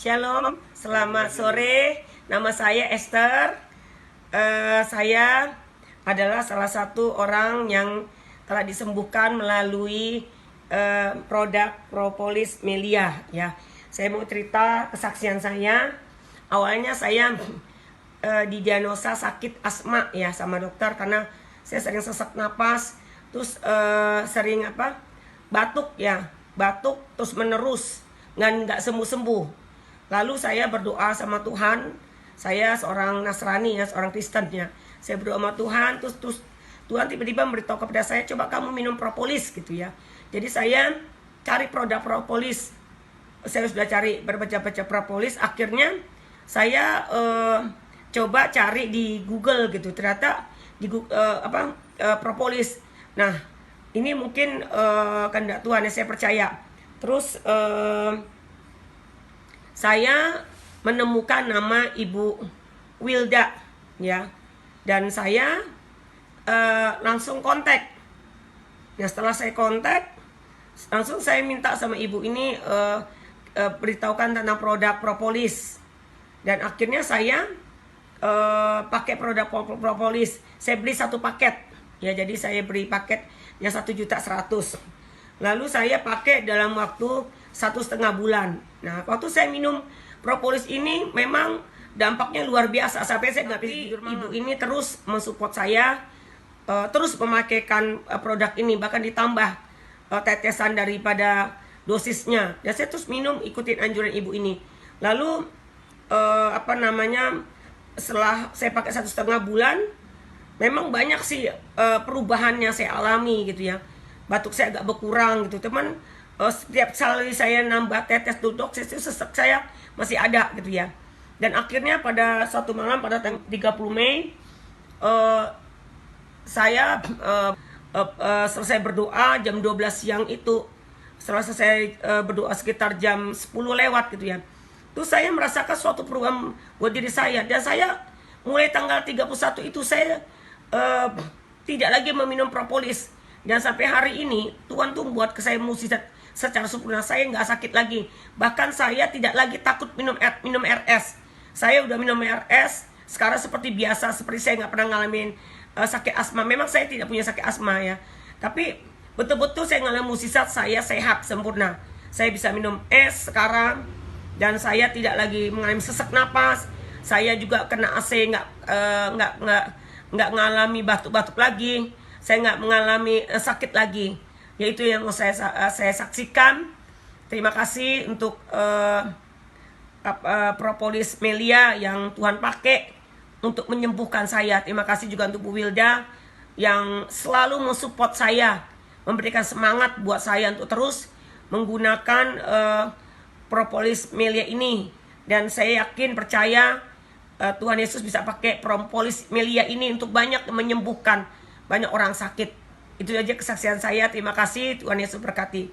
Shalom, selamat sore. Nama saya Esther. Saya adalah salah satu orang yang telah disembuhkan melalui produk Propolis Melia. Ya, saya mau cerita kesaksian saya. Awalnya saya didiagnosa sakit asma ya sama dokter karena saya sering sesak napas, terus sering batuk ya, batuk terus menerus dan nggak sembuh-sembuh. Lalu saya berdoa sama Tuhan. Saya seorang Nasrani ya, seorang Kristen ya. Saya berdoa sama Tuhan, terus Tuhan tiba-tiba memberitahu kepada saya, coba kamu minum propolis gitu ya. Jadi saya cari produk propolis. Saya sudah cari berbaca-baca propolis. Akhirnya saya coba cari di Google gitu. Ternyata di propolis. Nah, ini mungkin kehendak Tuhan ya, saya percaya. Terus saya menemukan nama Ibu Wilda ya, dan saya langsung kontak. Nah, setelah saya kontak, langsung saya minta sama ibu ini beritahukan tentang produk propolis, dan akhirnya saya pakai produk propolis. Saya beli satu paket ya, jadi saya beli paket yang 1.100.000. Lalu saya pakai dalam waktu 1,5 bulan. Nah, waktu saya minum propolis ini memang dampaknya luar biasa. Sampai saya nggak bisa tidur malam. Ibu ini terus mensupport saya, terus memakaikan produk ini, bahkan ditambah tetesan daripada dosisnya. Dan saya terus minum, ikutin anjuran ibu ini. Lalu setelah saya pakai 1,5 bulan, memang banyak sih perubahan yang saya alami gitu ya. Batuk saya agak berkurang gitu, teman. Setiap kali saya nambah tetes duduk, sesak saya masih ada gitu ya. Dan akhirnya pada suatu malam pada tanggal 30 Mei saya selesai berdoa jam 12 siang itu. Setelah selesai berdoa sekitar jam 10 lewat gitu ya. Terus saya merasakan suatu perubahan buat diri saya, dan saya mulai tanggal 31 itu saya tidak lagi meminum propolis. Dan sampai hari ini Tuhan tuh buat saya mukjizat secara sempurna. Saya nggak sakit lagi. Bahkan saya tidak lagi takut minum RS. Saya udah minum RS sekarang seperti biasa, seperti saya nggak pernah ngalamin sakit asma. Memang saya tidak punya sakit asma ya, tapi betul-betul saya ngalamin mukjizat. Saya sehat sempurna. Saya bisa minum es sekarang, dan saya tidak lagi mengalami sesak napas. Saya juga kena AC, nggak ngalami batuk-batuk lagi. Saya nggak mengalami sakit lagi. Yaitu yang saya saksikan. Terima kasih untuk propolis Melia yang Tuhan pakai untuk menyembuhkan saya. Terima kasih juga untuk Bu Wilda yang selalu mensupport saya, memberikan semangat buat saya untuk terus menggunakan propolis Melia ini. Dan saya yakin, percaya Tuhan Yesus bisa pakai propolis Melia ini untuk banyak menyembuhkan banyak orang sakit. Itu aja kesaksian saya. Terima kasih. Tuhan Yesus berkati.